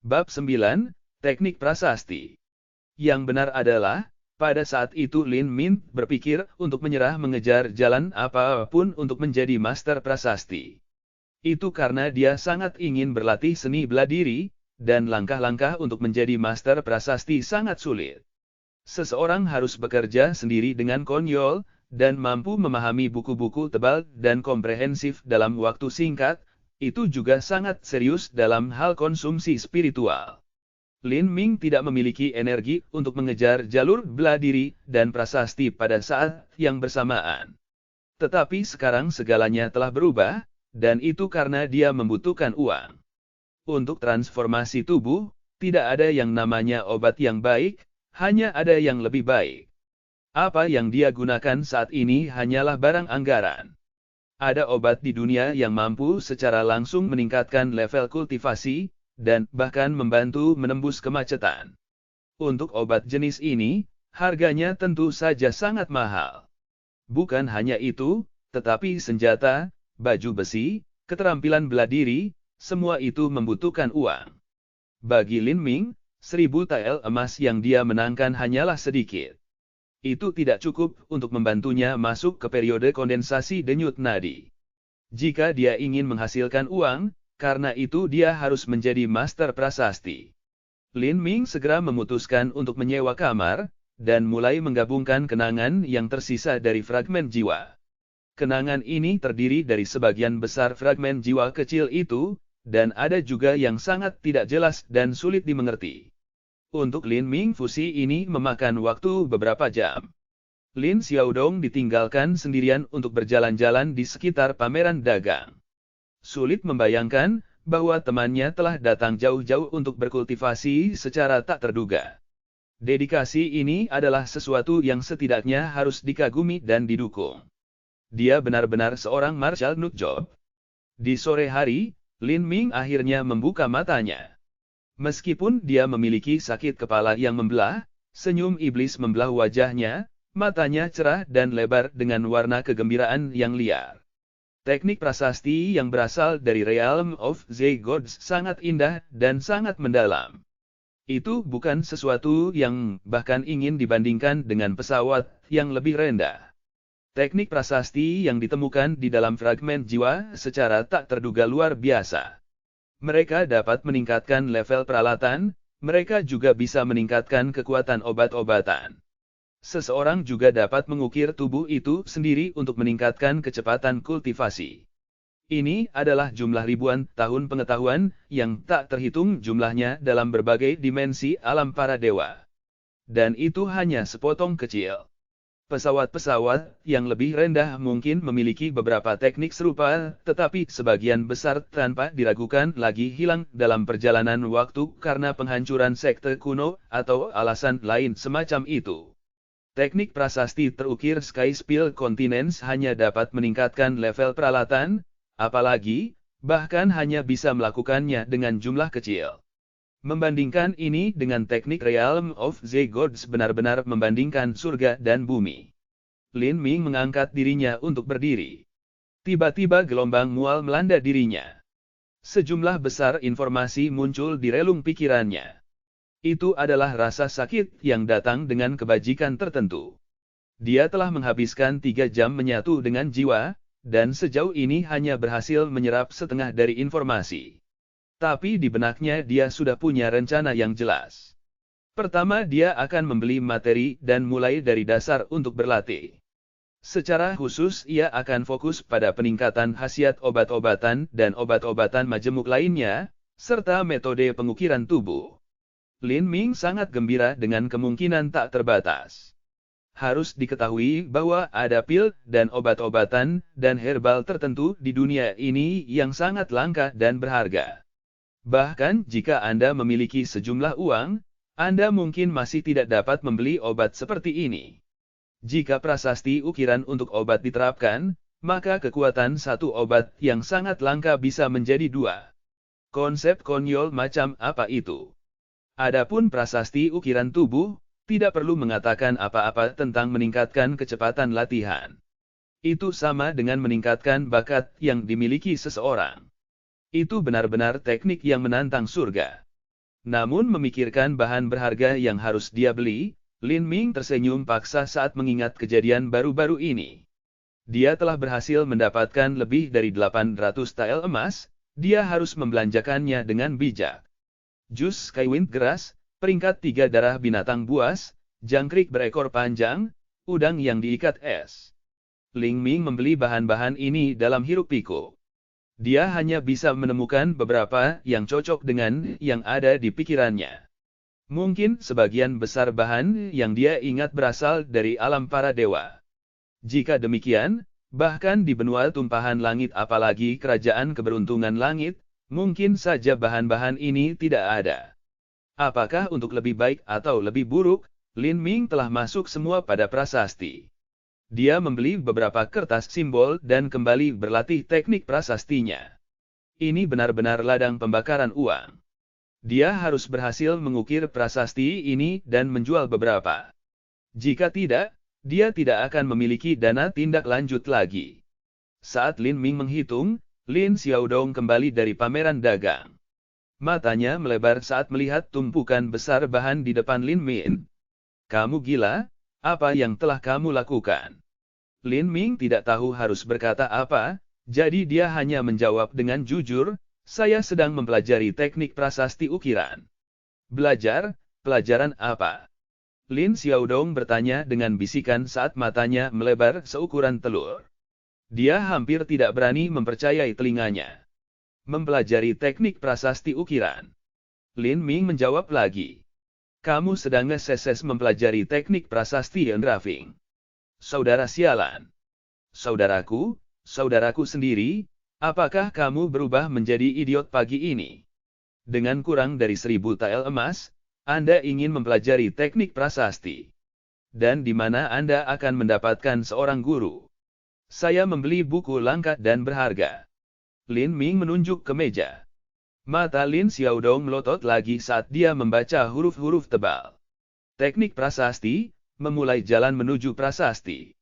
Bab 9, Teknik Prasasti. Yang benar adalah, pada saat itu Lin Min berpikir untuk menyerah mengejar jalan apapun untuk menjadi master prasasti. Itu karena dia sangat ingin berlatih seni bela diri, dan langkah-langkah untuk menjadi master prasasti sangat sulit. Seseorang harus bekerja sendiri dengan konyol, dan mampu memahami buku-buku tebal dan komprehensif dalam waktu singkat. Itu juga sangat serius dalam hal konsumsi spiritual. Lin Ming tidak memiliki energi untuk mengejar jalur bela diri dan prasasti pada saat yang bersamaan. Tetapi sekarang segalanya telah berubah, dan itu karena dia membutuhkan uang. Untuk transformasi tubuh, tidak ada yang namanya obat yang baik, hanya ada yang lebih baik. Apa yang dia gunakan saat ini hanyalah barang anggaran. Ada obat di dunia yang mampu secara langsung meningkatkan level kultivasi, dan bahkan membantu menembus kemacetan. Untuk obat jenis ini, harganya tentu saja sangat mahal. Bukan hanya itu, tetapi senjata, baju besi, keterampilan bela diri, semua itu membutuhkan uang. Bagi Lin Ming, 1000 tael emas yang dia menangkan hanyalah sedikit. Itu tidak cukup untuk membantunya masuk ke periode kondensasi denyut nadi. Jika dia ingin menghasilkan uang, karena itu dia harus menjadi master prasasti. Lin Ming segera memutuskan untuk menyewa kamar, dan mulai menggabungkan kenangan yang tersisa dari fragmen jiwa. Kenangan ini terdiri dari sebagian besar fragmen jiwa kecil itu, dan ada juga yang sangat tidak jelas dan sulit dimengerti. Untuk Lin Ming fusi ini memakan waktu beberapa jam. Lin Xiaodong ditinggalkan sendirian untuk berjalan-jalan di sekitar pameran dagang. Sulit membayangkan bahwa temannya telah datang jauh-jauh untuk berkultivasi secara tak terduga. Dedikasi ini adalah sesuatu yang setidaknya harus dikagumi dan didukung. Dia benar-benar seorang martial nutjob. Di sore hari, Lin Ming akhirnya membuka matanya. Meskipun dia memiliki sakit kepala yang membelah, senyum iblis membelah wajahnya, matanya cerah dan lebar dengan warna kegembiraan yang liar. Teknik prasasti yang berasal dari Realm of the Gods sangat indah dan sangat mendalam. Itu bukan sesuatu yang bahkan ingin dibandingkan dengan pesawat yang lebih rendah. Teknik prasasti yang ditemukan di dalam fragmen jiwa secara tak terduga luar biasa. Mereka dapat meningkatkan level peralatan, mereka juga bisa meningkatkan kekuatan obat-obatan. Seseorang juga dapat mengukir tubuh itu sendiri untuk meningkatkan kecepatan kultivasi. Ini adalah jumlah ribuan tahun pengetahuan yang tak terhitung jumlahnya dalam berbagai dimensi alam para dewa. Dan itu hanya sepotong kecil. Pesawat-pesawat yang lebih rendah mungkin memiliki beberapa teknik serupa, tetapi sebagian besar tanpa diragukan lagi hilang dalam perjalanan waktu karena penghancuran sekte kuno atau alasan lain semacam itu. Teknik prasasti terukir Sky Spill Continents hanya dapat meningkatkan level peralatan, apalagi, bahkan hanya bisa melakukannya dengan jumlah kecil. Membandingkan ini dengan teknik Realm of the Gods benar-benar membandingkan surga dan bumi. Lin Ming mengangkat dirinya untuk berdiri. Tiba-tiba gelombang mual melanda dirinya. Sejumlah besar informasi muncul di relung pikirannya. Itu adalah rasa sakit yang datang dengan kebajikan tertentu. Dia telah menghabiskan 3 jam menyatu dengan jiwa, dan sejauh ini hanya berhasil menyerap setengah dari informasi. Tapi di benaknya dia sudah punya rencana yang jelas. Pertama, dia akan membeli materi dan mulai dari dasar untuk berlatih. Secara khusus ia akan fokus pada peningkatan khasiat obat-obatan dan obat-obatan majemuk lainnya, serta metode pengukiran tubuh. Lin Ming sangat gembira dengan kemungkinan tak terbatas. Harus diketahui bahwa ada pil dan obat-obatan dan herbal tertentu di dunia ini yang sangat langka dan berharga. Bahkan jika Anda memiliki sejumlah uang, Anda mungkin masih tidak dapat membeli obat seperti ini. Jika prasasti ukiran untuk obat diterapkan, maka kekuatan satu obat yang sangat langka bisa menjadi 2. Konsep konyol macam apa itu? Adapun prasasti ukiran tubuh, tidak perlu mengatakan apa-apa tentang meningkatkan kecepatan latihan. Itu sama dengan meningkatkan bakat yang dimiliki seseorang. Itu benar-benar teknik yang menantang surga. Namun memikirkan bahan berharga yang harus dia beli, Lin Ming tersenyum paksa saat mengingat kejadian baru-baru ini. Dia telah berhasil mendapatkan lebih dari 800 tael emas, dia harus membelanjakannya dengan bijak. Jus Skywind Grass, peringkat 3 darah binatang buas, jangkrik berekor panjang, udang yang diikat es. Lin Ming membeli bahan-bahan ini dalam hiruk-pikuk. Dia hanya bisa menemukan beberapa yang cocok dengan yang ada di pikirannya. Mungkin sebagian besar bahan yang dia ingat berasal dari alam para dewa. Jika demikian, bahkan di benua tumpahan langit apalagi kerajaan keberuntungan langit, mungkin saja bahan-bahan ini tidak ada. Apakah untuk lebih baik atau lebih buruk, Lin Ming telah masuk semua pada prasasti. Dia membeli beberapa kertas simbol dan kembali berlatih teknik prasastinya. Ini benar-benar ladang pembakaran uang. Dia harus berhasil mengukir prasasti ini dan menjual beberapa. Jika tidak, dia tidak akan memiliki dana tindak lanjut lagi. Saat Lin Ming menghitung, Lin Xiaodong kembali dari pameran dagang. Matanya melebar saat melihat tumpukan besar bahan di depan Lin Ming. Kamu gila? Apa yang telah kamu lakukan? Lin Ming tidak tahu harus berkata apa, jadi dia hanya menjawab dengan jujur, saya sedang mempelajari teknik prasasti ukiran. Belajar? Pelajaran apa? Lin Xiaodong bertanya dengan bisikan saat matanya melebar seukuran telur. Dia hampir tidak berani mempercayai telinganya. Mempelajari teknik prasasti ukiran. Lin Ming menjawab lagi. Kamu sedang ngeseses mempelajari teknik prasasti engraving. Saudara sialan. Saudaraku sendiri, apakah kamu berubah menjadi idiot pagi ini? Dengan kurang dari 1000 tael emas, Anda ingin mempelajari teknik prasasti. Dan di mana Anda akan mendapatkan seorang guru? Saya membeli buku langka dan berharga. Lin Ming menunjuk ke meja. Mata Lin Xiaodong melotot lagi saat dia membaca huruf-huruf tebal. Teknik prasasti, memulai jalan menuju prasasti.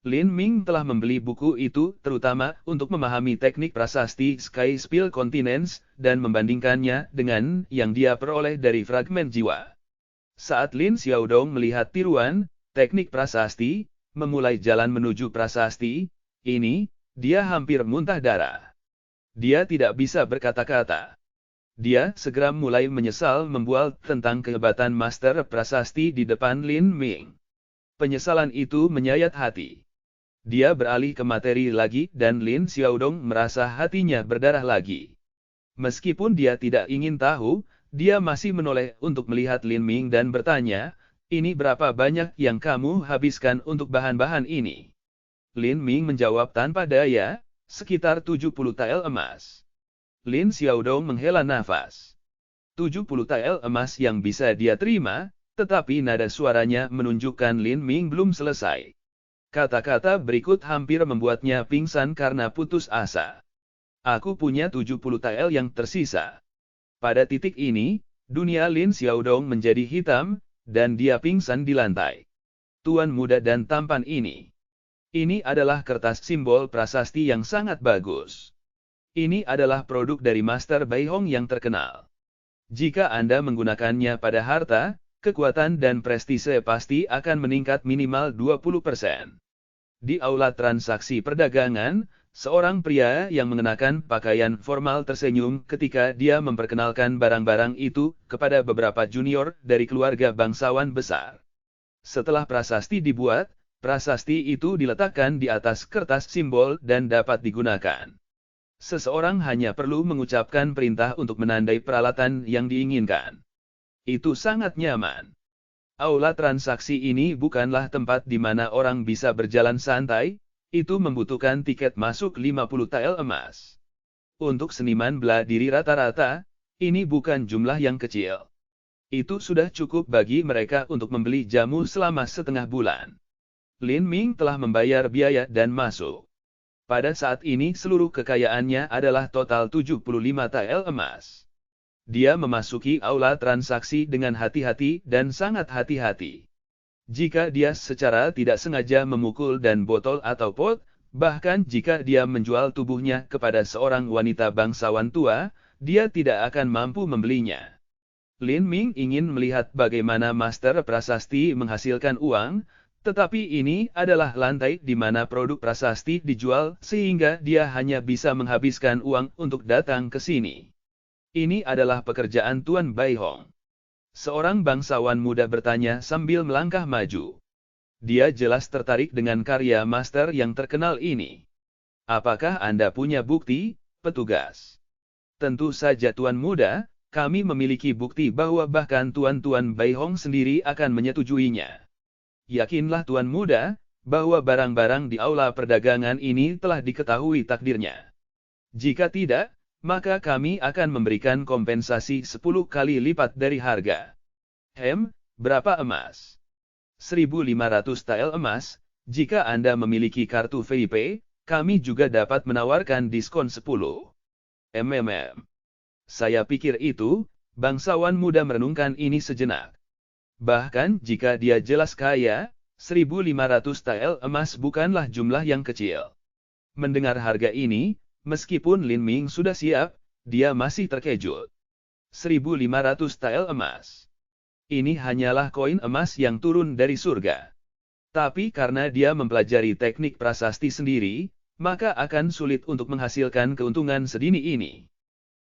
Lin Ming telah membeli buku itu terutama untuk memahami teknik prasasti Sky Spill Continents dan membandingkannya dengan yang dia peroleh dari fragmen jiwa. Saat Lin Xiaodong melihat tiruan, teknik prasasti, memulai jalan menuju prasasti, ini, dia hampir muntah darah. Dia tidak bisa berkata-kata. Dia segera mulai menyesal membual tentang kehebatan Master Prasasti di depan Lin Ming. Penyesalan itu menyayat hati. Dia beralih ke materi lagi dan Lin Xiaodong merasa hatinya berdarah lagi. Meskipun dia tidak ingin tahu, dia masih menoleh untuk melihat Lin Ming dan bertanya, ini berapa banyak yang kamu habiskan untuk bahan-bahan ini? Lin Ming menjawab tanpa daya, sekitar 70 tael emas. Lin Xiaodong menghela nafas. 70 tael emas yang bisa dia terima, tetapi nada suaranya menunjukkan Lin Ming belum selesai. Kata-kata berikut hampir membuatnya pingsan karena putus asa. Aku punya 70 tael yang tersisa. Pada titik ini, dunia Lin Xiaodong menjadi hitam, dan dia pingsan di lantai. Tuan muda dan tampan ini. Ini adalah kertas simbol prasasti yang sangat bagus. Ini adalah produk dari Master Bai Hong yang terkenal. Jika Anda menggunakannya pada harta, kekuatan dan prestise pasti akan meningkat minimal 20%. Di aula transaksi perdagangan, seorang pria yang mengenakan pakaian formal tersenyum ketika dia memperkenalkan barang-barang itu kepada beberapa junior dari keluarga bangsawan besar. Setelah prasasti dibuat, prasasti itu diletakkan di atas kertas simbol dan dapat digunakan. Seseorang hanya perlu mengucapkan perintah untuk menandai peralatan yang diinginkan. Itu sangat nyaman. Aula transaksi ini bukanlah tempat di mana orang bisa berjalan santai, itu membutuhkan tiket masuk 50 tael emas. Untuk seniman bela diri rata-rata, ini bukan jumlah yang kecil. Itu sudah cukup bagi mereka untuk membeli jamu selama setengah bulan. Lin Ming telah membayar biaya dan masuk. Pada saat ini seluruh kekayaannya adalah total 75 tael emas. Dia memasuki aula transaksi dengan hati-hati dan sangat hati-hati. Jika dia secara tidak sengaja memukul dan botol atau pot, bahkan jika dia menjual tubuhnya kepada seorang wanita bangsawan tua, dia tidak akan mampu membelinya. Lin Ming ingin melihat bagaimana master prasasti menghasilkan uang, tetapi ini adalah lantai di mana produk prasasti dijual sehingga dia hanya bisa menghabiskan uang untuk datang ke sini. Ini adalah pekerjaan Tuan Bai Hong. Seorang bangsawan muda bertanya sambil melangkah maju. Dia jelas tertarik dengan karya master yang terkenal ini. Apakah Anda punya bukti, petugas? Tentu saja Tuan Muda, kami memiliki bukti bahwa bahkan Tuan Bai Hong sendiri akan menyetujuinya. Yakinlah Tuan Muda, bahwa barang-barang di aula perdagangan ini telah diketahui takdirnya. Jika tidak, maka kami akan memberikan kompensasi 10 kali lipat dari harga. Berapa emas? 1.500 tael emas. Jika Anda memiliki kartu VIP, kami juga dapat menawarkan diskon 10 Saya pikir itu, bangsawan muda merenungkan ini sejenak. Bahkan jika dia jelas kaya, 1.500 tael emas bukanlah jumlah yang kecil. Mendengar harga ini, meskipun Lin Ming sudah siap, dia masih terkejut. 1.500 tael emas. Ini hanyalah koin emas yang turun dari surga. Tapi karena dia mempelajari teknik prasasti sendiri, maka akan sulit untuk menghasilkan keuntungan sedini ini.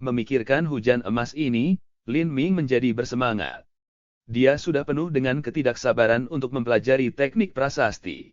Memikirkan hujan emas ini, Lin Ming menjadi bersemangat. Dia sudah penuh dengan ketidaksabaran untuk mempelajari teknik prasasti.